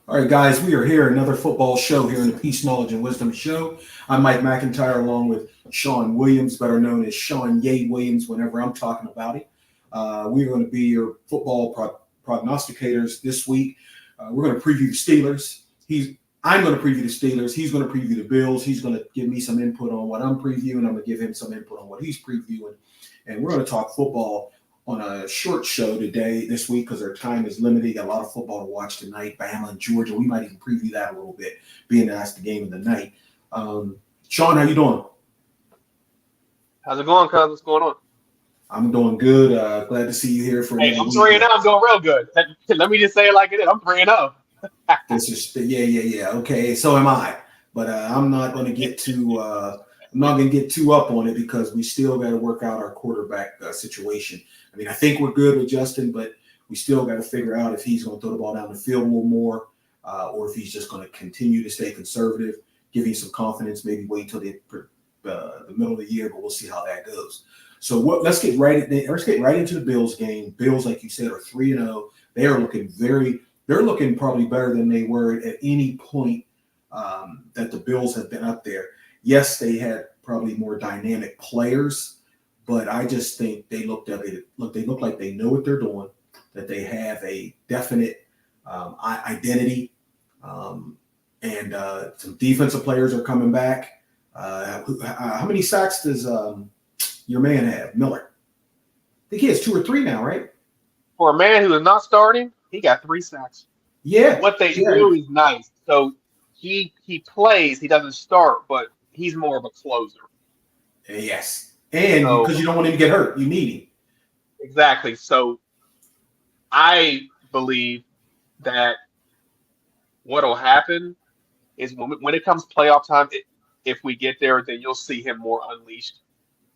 All right, guys, we are here, another football show here in the Peace, Knowledge, and Wisdom Show. I'm Mike McIntyre along with Sean Williams, better known as Sean Ye Williams whenever I'm talking about it. We're going to be your football prognosticators this week. We're going to preview the Steelers. I'm going to preview the Steelers. He's going to preview the Bills. He's going to give me some input on what I'm previewing. I'm going to give him some input on what he's previewing. And we're going to talk football on a short show this week, because our time is limited. Got a lot of football to watch tonight. Bama and Georgia. We might even preview that a little bit, being that's the game of the night. Sean, how you doing? How's it going, cuz? What's going on? I'm doing good. Glad to see you here for another week. I'm 3-0. I'm doing real good. Let me just say it like it is. I'm 3-0. This is yeah. Okay, so am I. But I'm not going to get too. I'm not going to get too up on it, because we still got to work out our quarterback situation. I mean, I think we're good with Justin, but we still got to figure out if he's going to throw the ball down the field a little more, or if he's just going to continue to stay conservative, give you some confidence, maybe wait until the middle of the year, but we'll see how that goes. So let's get right into the Bills game. Bills, like you said, are 3-0. They're looking probably better than they were at any point that the Bills have been up there. Yes, they had probably more dynamic players, but I just think they look like they know what they're doing, that they have a definite identity, and some defensive players are coming back. How many sacks does your man have, Miller? I think he has 2 or 3 now, right? For a man who is not starting, he got 3 sacks. Yeah. What they do is nice. So he plays, he doesn't start, but he's more of a closer. Yes. And because you don't want him to get hurt, you need him. Exactly. So I believe that what will happen is when it comes playoff time, if we get there, then you'll see him more unleashed.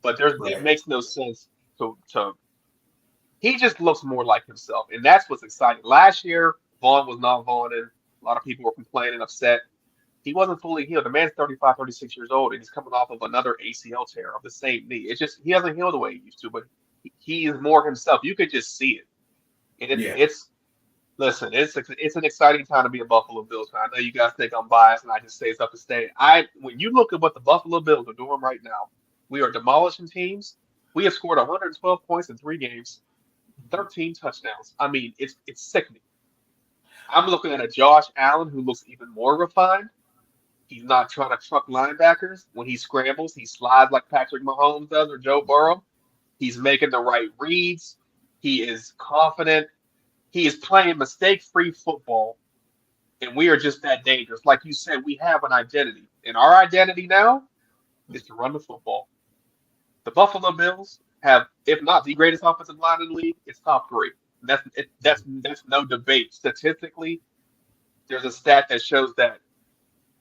But it makes no sense to he just looks more like himself. And that's what's exciting. Last year, Vaughn was not Vaughn, and a lot of people were complaining, upset. He wasn't fully healed. The man's 35, 36 years old, and he's coming off of another ACL tear of the same knee. It's just he hasn't healed the way he used to, but he is more himself. You could just see it. And it's an exciting time to be a Buffalo Bills fan. I know you guys think I'm biased and I just say stuff to stay. When you look at what the Buffalo Bills are doing right now, we are demolishing teams. We have scored 112 points in 3 games, 13 touchdowns. I mean, it's sickening. I'm looking at a Josh Allen who looks even more refined. He's not trying to truck linebackers. When he scrambles, he slides like Patrick Mahomes does or Joe Burrow. He's making the right reads. He is confident. He is playing mistake-free football, and we are just that dangerous. Like you said, we have an identity, and our identity now is to run the football. The Buffalo Bills have, if not the greatest offensive line in the league, it's top 3. That's no debate. Statistically, there's a stat that shows that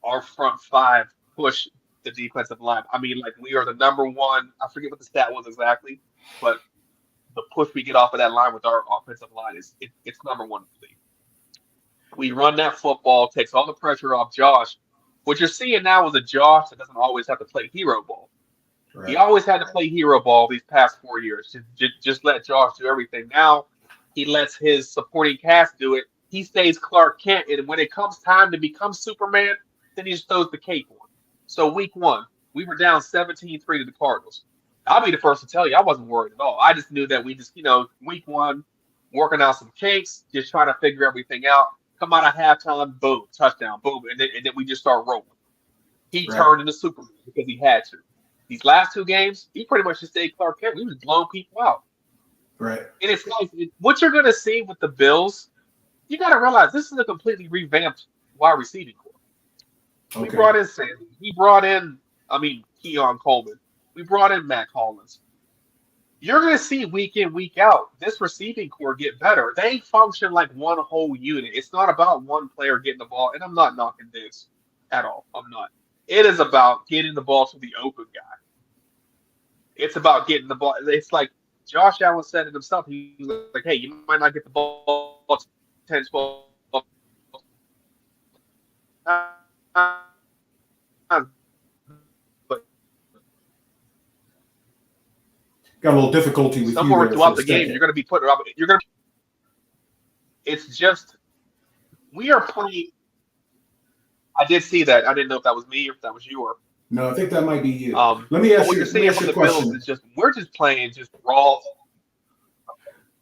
our front 5 push the defensive line. I mean, like, we are the number 1. I forget what the stat was exactly, but the push we get off of that line with our offensive line it's number 1 in the league. We run that football, takes all the pressure off Josh. What you're seeing now is a Josh that doesn't always have to play hero ball. Right. He always had to play hero ball these past 4 years. Just let Josh do everything. Now he lets his supporting cast do it. He stays Clark Kent, and when it comes time to become Superman, then he just throws the cape on. So week 1, we were down 17-3 to the Cardinals. I'll be the first to tell you I wasn't worried at all. I just knew that we just, week 1, working out some kinks, just trying to figure everything out. Come out of halftime, boom, touchdown, boom, and then we just start rolling. He turned into Superman because he had to. These last 2 games, he pretty much just stayed Clark Kent. We was blowing people out. Right. And it's nice. What you're going to see with the Bills, you got to realize this is a completely revamped wide receiving core. Okay. We brought in Sandy. We brought in, Keon Coleman. We brought in Matt Collins. You're going to see week in, week out, this receiving core get better. They function like one whole unit. It's not about one player getting the ball, and I'm not knocking this at all. I'm not. It is about getting the ball to the open guy. It's about getting the ball. It's like Josh Allen said it himself. He was like, hey, you might not get the ball 10, 12 but got a little difficulty with somewhere throughout the game. You're going to be putting up. It's just we are playing. I did see that. I didn't know if that was me or if that was you. Or No, I think that might be you. Let me but ask what you. you're Let me seeing ask from you a the Bills question. is just we're just playing just raw.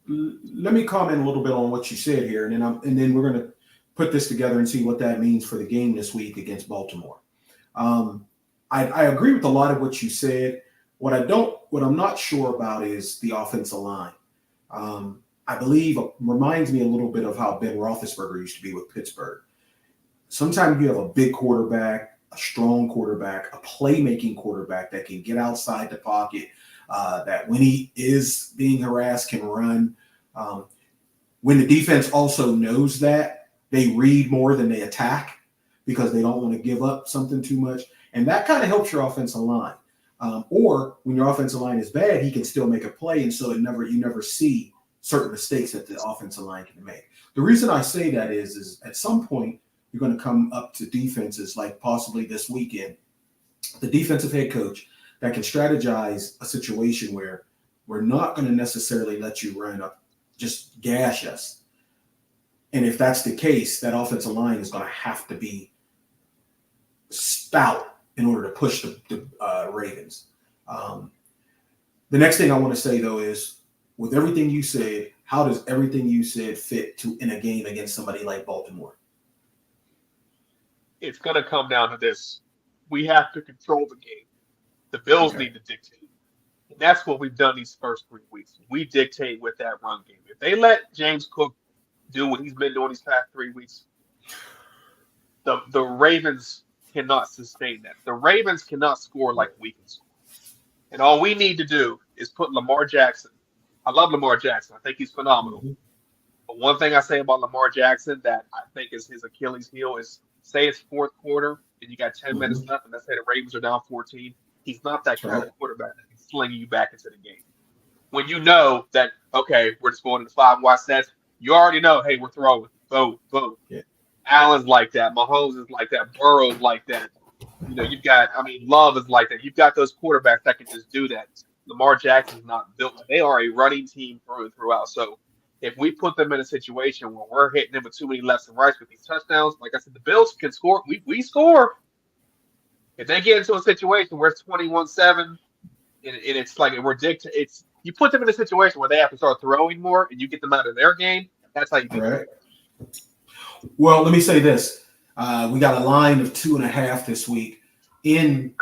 Let me comment a little bit on what you said here, and then we're going to put this together and see what that means for the game this week against Baltimore. I agree with a lot of what you said. What I'm not sure about is the offensive line. I believe it reminds me a little bit of how Ben Roethlisberger used to be with Pittsburgh. Sometimes you have a big quarterback, a strong quarterback, a playmaking quarterback that can get outside the pocket, that when he is being harassed can run. When the defense also knows that, they read more than they attack because they don't want to give up something too much. And that kind of helps your offensive line. Or when your offensive line is bad, he can still make a play. And so you never see certain mistakes that the offensive line can make. The reason I say that is at some point, you're going to come up to defenses like possibly this weekend, the defensive head coach that can strategize a situation where we're not going to necessarily let you run up, just gash us. And if that's the case, that offensive line is going to have to be stout in order to push the Ravens. The next thing I want to say, though, is with everything you said, how does everything you said fit in a game against somebody like Baltimore? It's going to come down to this. We have to control the game. The Bills need to dictate. And that's what we've done these first 3 weeks. We dictate with that run game. If they let James Cook do what he's been doing these past 3 weeks, the Ravens cannot sustain that. The Ravens cannot score like we can score. And all we need to do is put Lamar Jackson. I love Lamar Jackson. I think he's phenomenal. Mm-hmm. But one thing I say about Lamar Jackson that I think is his Achilles heel is, say it's fourth quarter and you got 10 minutes left, and let's say the Ravens are down 14. He's not that kind of quarterback that can sling you back into the game. When you know that, okay, we're just going to the 5 wide sets, you already know, hey, we're throwing. Boom, boom. Yeah. Allen's like that. Mahomes is like that. Burrow's like that. You've got, Love is like that. You've got those quarterbacks that can just do that. Lamar Jackson's not built. They are a running team through and throughout. So if we put them in a situation where we're hitting them with too many lefts and rights with these touchdowns, like I said, the Bills can score. We score. If they get into a situation where it's 21-7, and it's like we're it's you put them in a situation where they have to start throwing more, and you get them out of their game. That's how you do it. Well, let me say this: we got a line of 2.5 this week in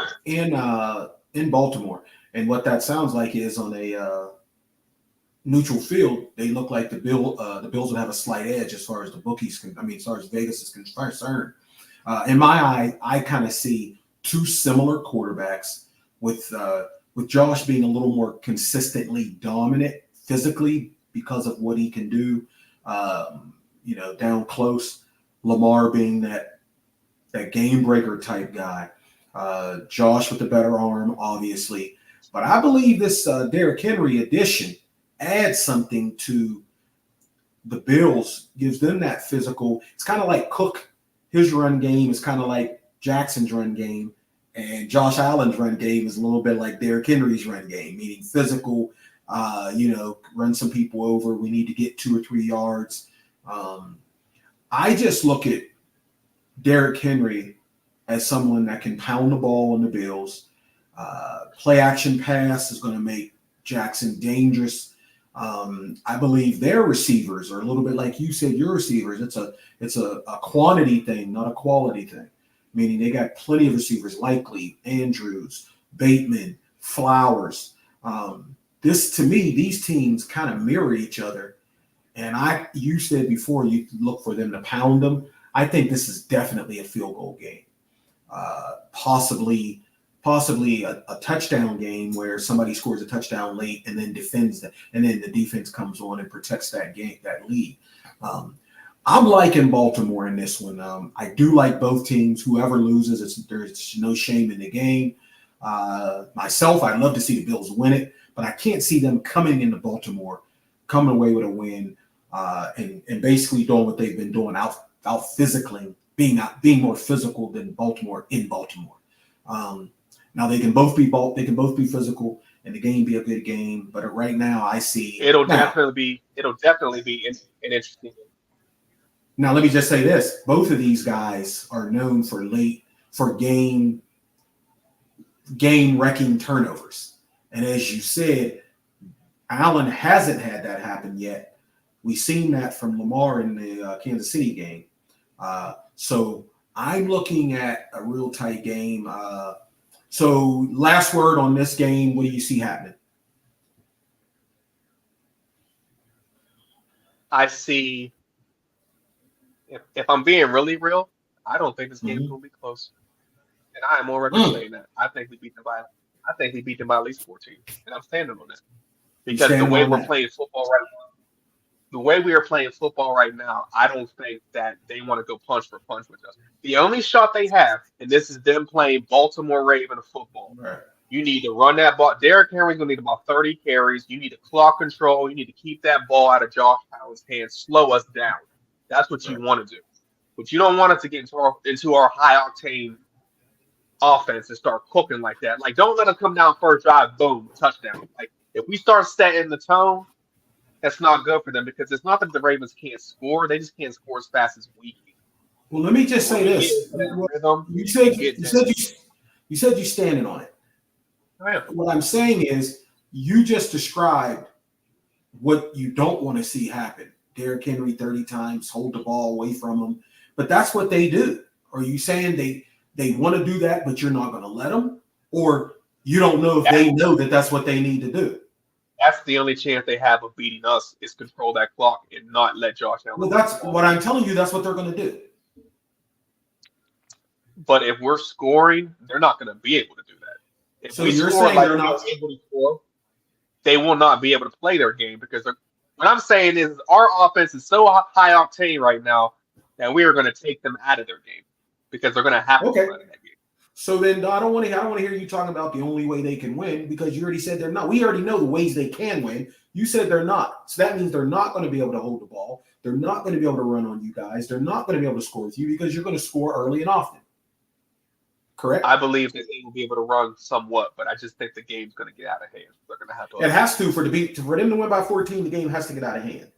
Baltimore, and what that sounds like is on a neutral field, they look like the Bills would have a slight edge as far as the bookies as far as Vegas is concerned. In my eye, I kind of see 2 similar quarterbacks with Josh being a little more consistently dominant physically because of what he can do, down close. Lamar being that game breaker type guy. Josh with the better arm, obviously. But I believe this Derrick Henry addition adds something to the Bills, gives them that physical. It's kind of like Cook. His run game is kind of like Jackson's run game, and Josh Allen's run game is a little bit like Derrick Henry's run game, meaning physical, run some people over. We need to get 2 or 3 yards. I just look at Derrick Henry as someone that can pound the ball on the Bills. Play action pass is going to make Jackson dangerous. I believe their receivers are a little bit like you said, your receivers. It's a quantity thing, not a quality thing. Meaning they got plenty of receivers, Likely, Andrews, Bateman, Flowers. To me, these teams kind of mirror each other. And you said before you look for them to pound them. I think this is definitely a field goal game. Possibly a touchdown game where somebody scores a touchdown late and then defends that, and then the defense comes on and protects that lead. I'm liking Baltimore in this one. I do like both teams. Whoever loses, there's no shame in the game. Myself, I'd love to see the Bills win it, but I can't see them coming into Baltimore, coming away with a win, and basically doing what they've been doing, out physically, being more physical than Baltimore in Baltimore. Now they can both be physical, and the game be a good game. But right now, I see it'll definitely be an interesting game. Now, let me just say this. Both of these guys are known for game-wrecking turnovers. And as you said, Allen hasn't had that happen yet. We've seen that from Lamar in the Kansas City game. So I'm looking at a real tight game. So last word on this game, what do you see happening? I see, if I'm being really real, I don't think this game's going to be close. And I am already saying that. I think we beat them by at least 14. And I'm standing on that. Because the way we're playing football right now, I don't think that they want to go punch for punch with us. The only shot they have, and this is them playing Baltimore Raven football. Right. You need to run that ball. Derrick Henry's going to need about 30 carries. You need to clock control. You need to keep that ball out of Josh Allen's hands. Slow us down. That's what you want to do. But you don't want us to get into our high-octane offense and start cooking like that. Like, don't let us come down first drive, boom, touchdown. Like, if we start setting the tone, that's not good for them because it's not that the Ravens can't score. They just can't score as fast as we can. Well, let me just say this. You said you're standing on it. What I'm saying is you just described what you don't want to see happen. Derrick Henry 30 times, hold the ball away from him. But that's what they do. Are you saying they want to do that, but you're not going to let them? Or you don't know if they know that that's what they need to do? That's the only chance they have of beating us is control that clock and not let Josh Allen. Well, that's what I'm telling you. That's what they're going to do. But if we're scoring, they're not going to be able to do that. If so you're saying they're not able to score, they will not be able to play their game because what I'm saying is our offense is so high octane right now that we are going to take them out of their game because they're going to have to play that game. So then I don't want to hear you talking about the only way they can win because you already said they're not. We already know the ways they can win. You said they're not. So that means they're not going to be able to hold the ball. They're not going to be able to run on you guys. They're not going to be able to score with you because you're going to score early and often. Correct? I believe that they will be able to run somewhat, but I just think the game's going to get out of hand. They're going to have to. It has to for them to win by 14. The game has to get out of hand.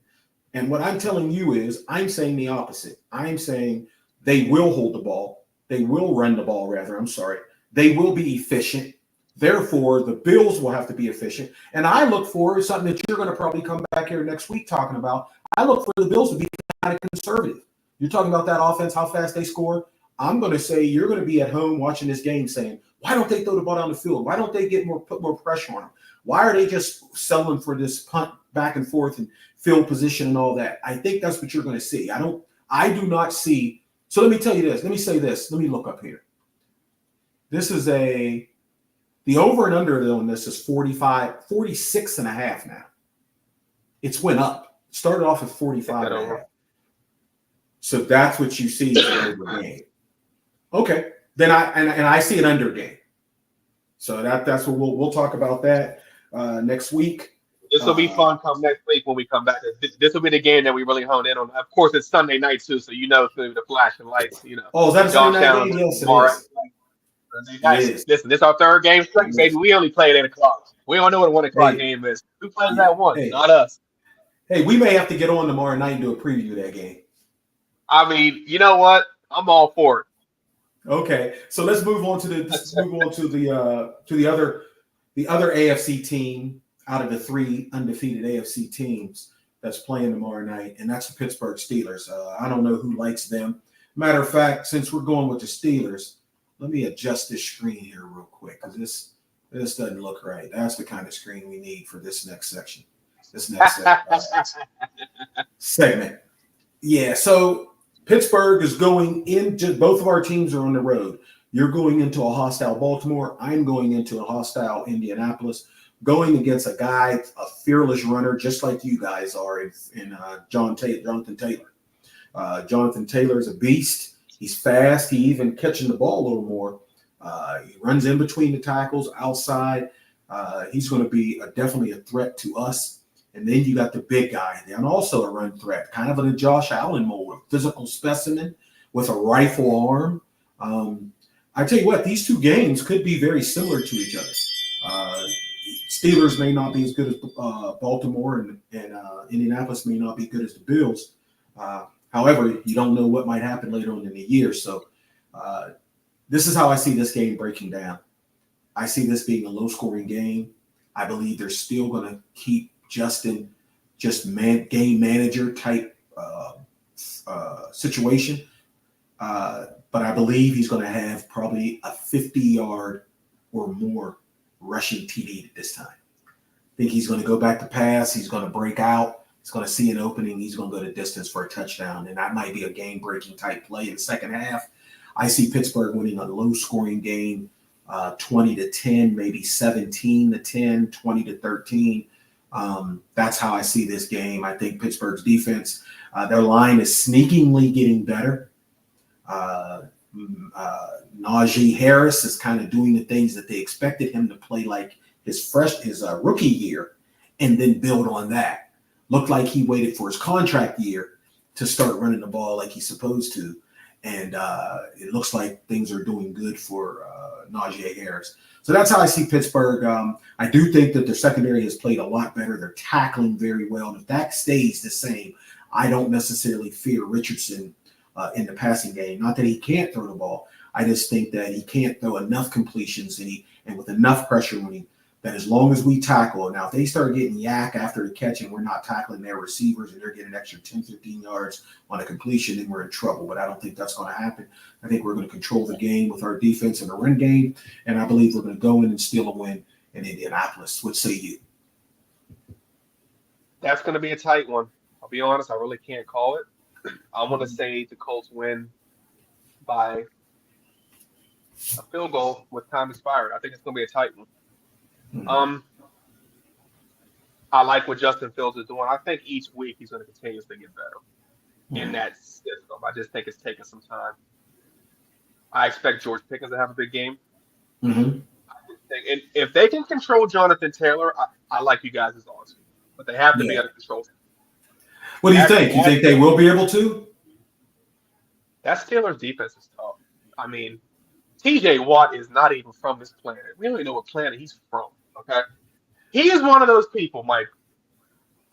And what I'm telling you is, I'm saying the opposite. I'm saying they will hold the ball. They will run the ball. Rather, I'm sorry. They will be efficient. Therefore, the Bills will have to be efficient. And I look for something that you're going to probably come back here next week talking about. I look for the Bills to be kind of conservative. You're talking about that offense, how fast they score. I'm going to say you're going to be at home watching this game saying, why don't they throw the ball down the field? Why don't they put more pressure on them? Why are they just selling for this punt back and forth and field position and all that? I think that's what you're going to see. I do not see. So let me tell you this. Let me say this. Let me look up here. This is the over and under on this is 46 and a half now. It's went up. It started off at 45 and a half. So that's what you see is an over game. Okay. Then I see an under game. So that's what we'll talk about that next week. This will be fun come next week when we come back. This will be the game that we really hone in on. Of course, it's Sunday night too, so it's going to be the flashing lights. Oh, is that a Sunday night game? Yes, it is. Listen, this is our third game straight, baby. We only play at 8 o'clock. We don't know what a 1 o'clock game is. Who plays that one? Not us. Hey, we may have to get on tomorrow night and do a preview of that game. I mean, you know what? I'm all for it. Okay, so let's move on to the other AFC team out of the 3 undefeated AFC teams that's playing tomorrow night, and that's the Pittsburgh Steelers. I don't know who likes them. Matter of fact, since we're going with the Steelers, let me adjust this screen here real quick because this doesn't look right. That's the kind of screen we need for this next section. This next segment. Yeah, so Pittsburgh is going into – both of our teams are on the road. You're going into a hostile Baltimore. I'm going into a hostile Indianapolis, going against a guy, a fearless runner, just like you guys are in Jonathan Taylor. Jonathan Taylor is a beast. He's fast. He even catching the ball a little more. He runs in between the tackles, outside. He's going to be definitely a threat to us. And then you got the big guy, and also a run threat, kind of in a Josh Allen mold, a physical specimen with a rifle arm. I tell you what, these two games could be very similar to each other. Steelers may not be as good as Baltimore, and Indianapolis may not be good as the Bills. However, you don't know what might happen later on in the year. So this is how I see this game breaking down. I see this being a low-scoring game. I believe they're still going to keep Justin just game manager type situation. But I believe he's going to have probably a 50-yard or more rushing TD this time. I think he's going to go back to pass. He's going to break out. He's going to see an opening. He's going to go to distance for a touchdown. And that might be a game-breaking type play in the second half. I see Pittsburgh winning a low-scoring game, 20-10, maybe 17-10, 20-13. That's how I see this game. I think Pittsburgh's defense, their line is sneakingly getting better. Najee Harris is kind of doing the things that they expected him to play like his rookie year and then build on that. Looked like he waited for his contract year to start running the ball like he's supposed to. And it looks like things are doing good for Najee Harris. So that's how I see Pittsburgh. I do think that their secondary has played a lot better. They're tackling very well. And if that stays the same, I don't necessarily fear Richardson in the passing game. Not that he can't throw the ball. I just think that he can't throw enough completions and with enough pressure on him that as long as we tackle. Now, if they start getting yak after the catch and we're not tackling their receivers and they're getting an extra 10, 15 yards on a completion, then we're in trouble. But I don't think that's going to happen. I think we're going to control the game with our defense and the run game. And I believe we're going to go in and steal a win in Indianapolis. What say you? That's going to be a tight one. I'll be honest, I really can't call it. I want to say the Colts win by a field goal with time expired. I think it's going to be a tight one. I like what Justin Fields is doing. I think each week he's going to continuously get better in that system. I just think it's taking some time. I expect George Pickens to have a big game. Mm-hmm. And if they can control Jonathan Taylor, I like you guys' odds. But they have to be under control. What do you think? You think they will be able to? That Steelers defense is tough. I mean, T.J. Watt is not even from this planet. We don't even know what planet he's from, okay? He is one of those people, Mike,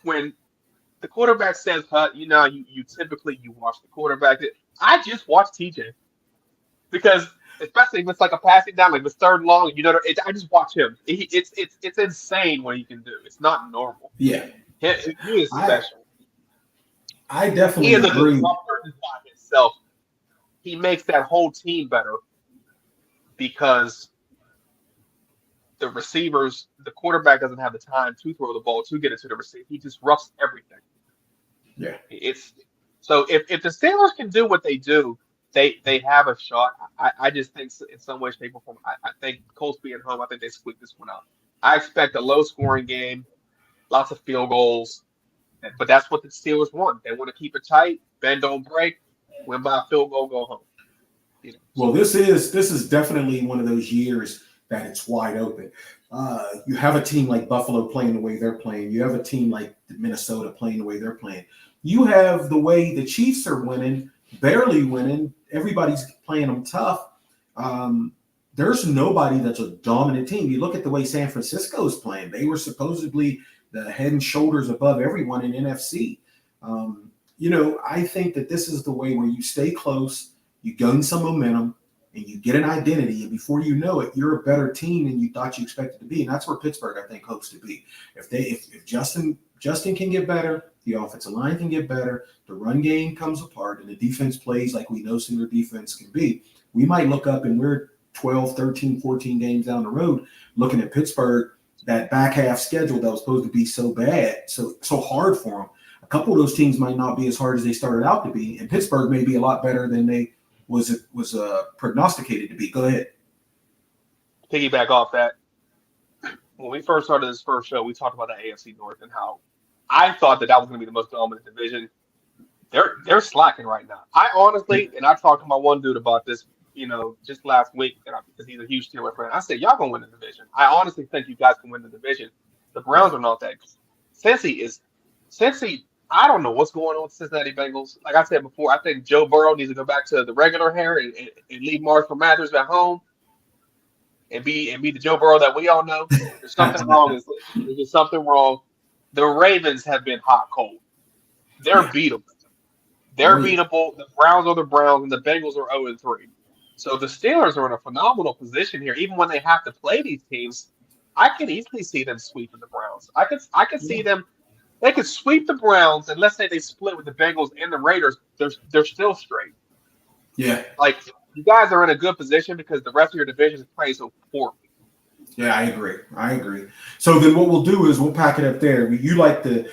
when the quarterback says cut, you typically watch the quarterback. I just watch T.J. because especially if it's like a passing down, like the third long, I just watch him. It's insane what he can do. It's not normal. Yeah. He is special. I definitely he is agree. A disruptor by himself. He makes that whole team better because the receivers, the quarterback doesn't have the time to throw the ball to get it to the receiver. He disrupts everything. Yeah. So if the Steelers can do what they do, they have a shot. I just think in some way, shape, or form, I think Colts being home, I think they squeak this one out. I expect a low-scoring game, lots of field goals, but that's what the Steelers want. They want to keep it tight, bend don't break, win by a field goal, go home. Well, this is definitely one of those years that it's wide open. You have a team like Buffalo playing the way they're playing. You have a team like Minnesota playing the way they're playing. You have the way the Chiefs are winning, barely winning. Everybody's playing them tough. There's nobody that's a dominant team. You look at the way San Francisco is playing. They were supposedly the head and shoulders above everyone in NFC. I think that this is the way where you stay close, you gain some momentum, and you get an identity, and before you know it, you're a better team than you thought you expected to be. And that's where Pittsburgh, I think, hopes to be. If Justin can get better, the offensive line can get better, the run game comes apart, and the defense plays like we know Steelers defense can be, we might look up and we're 12, 13, 14 games down the road looking at Pittsburgh, that back half schedule that was supposed to be so bad, so hard for them. A couple of those teams might not be as hard as they started out to be, and Pittsburgh may be a lot better than they was prognosticated to be. Go ahead. Piggyback off that. When we first started this first show, we talked about the AFC North and how I thought that was going to be the most dominant division. They're slacking right now. I honestly, and I talked to my one dude about this, just last week, because he's a huge Steelers fan. I said, y'all gonna win the division. I honestly think you guys can win the division. The Browns are not that good. Cincy, I don't know what's going on with Cincinnati Bengals. Like I said before, I think Joe Burrow needs to go back to the regular hair and leave Marshall Mathers at home and be the Joe Burrow that we all know. There's something wrong. There's something wrong. The Ravens have been hot cold. They're beatable. They're Oh, yeah. beatable. The Browns are the Browns, and the Bengals are 0-3. So the Steelers are in a phenomenal position here. Even when they have to play these teams, I can easily see them sweeping the Browns. I could see them. They could sweep the Browns, and let's say they split with the Bengals and the Raiders. They're still straight. Yeah. Like you guys are in a good position because the rest of your division is playing so poorly. Yeah, I agree. So then what we'll do is we'll pack it up there. You like the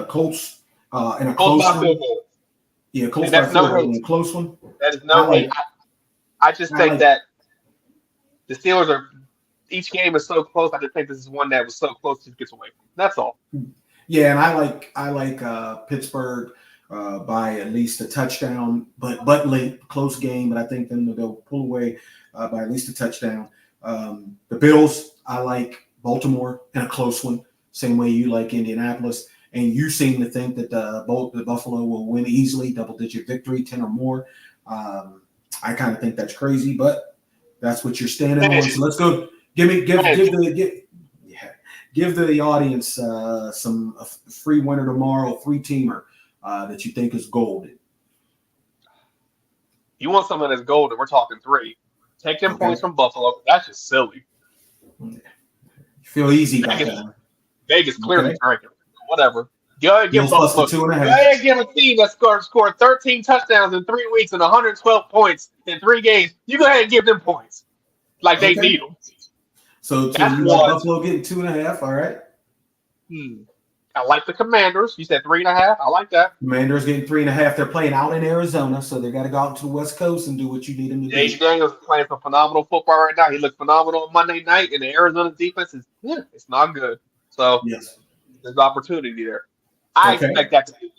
Colts in a Colts close by one? field goal. Yeah, Colts And by that's no field goal hate. in a close one. That is I no hate. like I just I think like that the Steelers are each game is so close. I just think this is one that was so close it gets away from. That's all. Yeah, and I like Pittsburgh by at least a touchdown, but late, close game. But I think then they'll pull away by at least a touchdown. The Bills, I like Baltimore in a close one, same way you like Indianapolis. And you seem to think that the Buffalo will win easily, double-digit victory, 10 or more. I kind of think that's crazy, but that's what you're standing on. So let's go. Give the audience a free winner tomorrow, a free teamer that you think is golden. You want someone that's golden? We're talking 3. Take them Okay. points from Buffalo. That's just silly. You feel easy about that. Vegas clearly Okay. drinking. Whatever. Go ahead and give Bills plus the Buffalo. 2.5. Go ahead and give a team that scored 13 touchdowns in 3 weeks and 112 points in 3 games. You go ahead and give them points like they Okay. need them. So That's you like one. Buffalo getting 2.5. All right. I like the Commanders. You said 3.5. I like that. Commanders getting 3.5. They're playing out in Arizona, so they got to go out to the West Coast and do what you need them to do. Jay Daniels is playing some phenomenal football right now. He looked phenomenal on Monday night, and the Arizona defense is it's not good. So Yes. there's opportunity there. I Okay. expect that to be a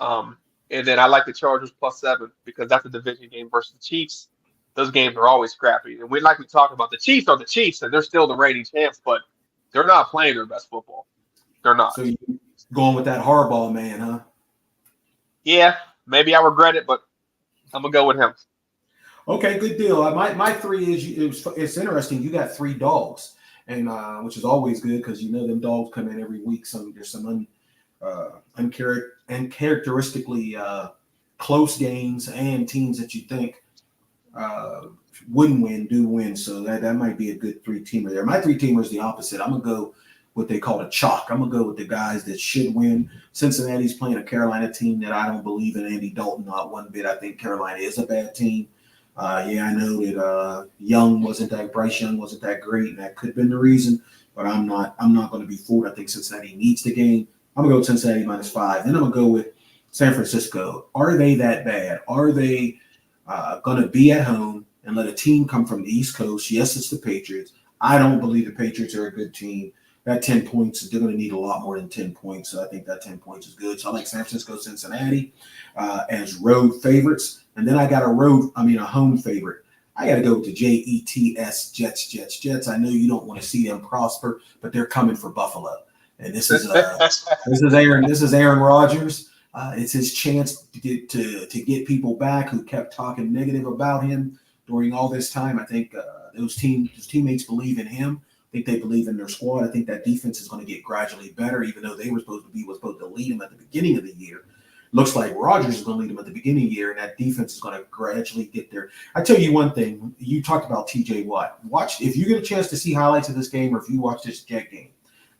shootout. And then I like the Chargers plus 7 because that's a division game versus the Chiefs. Those games are always scrappy. And we talk about the Chiefs are the Chiefs, and they're still the reigning champs, but they're not playing their best football. They're not. So you going with that Harbaugh man, huh? Yeah, maybe I regret it, but I'm going to go with him. Okay, good deal. My 3 is it's interesting. You got 3 dogs, and which is always good because you know them dogs come in every week. There's some uncharacteristically close games and teams that you think wouldn't do win. So that might be a good 3-teamer there. My 3-teamer is the opposite. I'm gonna go what they call a chalk. I'm gonna go with the guys that should win. Cincinnati's playing a Carolina team that I don't believe in Andy Dalton not one bit. I think Carolina is a bad team. I know that Bryce Young wasn't that great, and that could have been the reason. But I'm not going to be fooled. I think Cincinnati needs the game. I'm gonna go with Cincinnati -5. Then I'm gonna go with San Francisco. Are they that bad? Are they going to be at home and let a team come from the East Coast? Yes, it's the Patriots. I don't believe the Patriots are a good team. That 10 points, they're going to need a lot more than 10 points. So I think that 10 points is good. So I like San Francisco, Cincinnati as road favorites. And then I got a home favorite. I got to go with the Jets, Jets. I know you don't want to see them prosper, but they're coming for Buffalo. And this is Aaron Rodgers. It's his chance to get people back who kept talking negative about him during all this time. I think his teammates believe in him. I think they believe in their squad. I think that defense is going to get gradually better, even though they were supposed to lead him at the beginning of the year. Looks like Rodgers is going to lead them at the beginning of the year, and that defense is going to gradually get there. I tell you one thing. You talked about T.J. Watt. Watch if you get a chance to see highlights of this game, or if you watch this Jet game.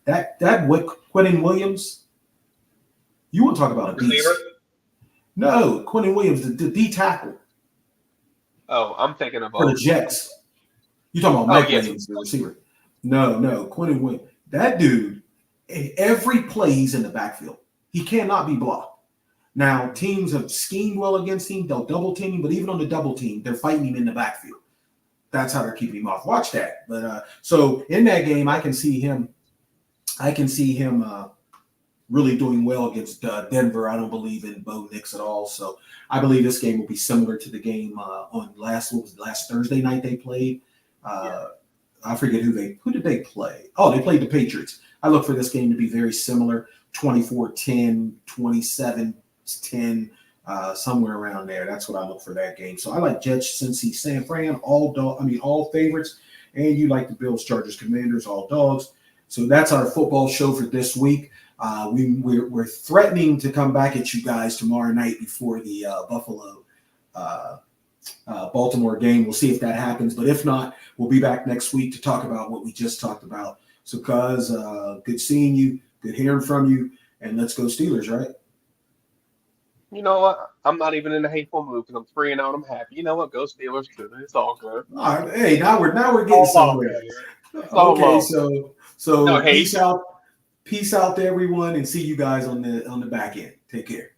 That Quinnen Williams. You want to talk about a beast? No, Quinnen Williams, the D tackle. Oh, I'm thinking about for the Jets. You talking about Mike Williams, the receiver? No, Quinnen Williams. That dude, every play he's in the backfield. He cannot be blocked. Now, teams have schemed well against him. They'll double team him, but even on the double team, they're fighting him in the backfield. That's how they're keeping him off. Watch that. But so in that game, I can see him really doing well against Denver. I don't believe in Bo Nix at all. So I believe this game will be similar to the game on last Thursday night they played. I forget who did they play? Oh, they played the Patriots. I look for this game to be very similar, 24-10, 27-10, somewhere around there. That's what I look for that game. So I like Jets, Cincy, San Fran, all favorites. And you like the Bills, Chargers, Commanders, all dogs. So that's our football show for this week. We're threatening to come back at you guys tomorrow night before the Buffalo Baltimore game. We'll see if that happens, but if not, we'll be back next week to talk about what we just talked about. So, cuz, good seeing you, good hearing from you, and let's go Steelers, right? You know what? I'm not even in a hateful mood because I'm 3-0 and I'm happy. You know what? Go Steelers too. It's all good. All right, hey, now we're getting All love, somewhere. man. It's all Okay, love. so No hate. peace out to everyone, and see you guys on the back end. Take care.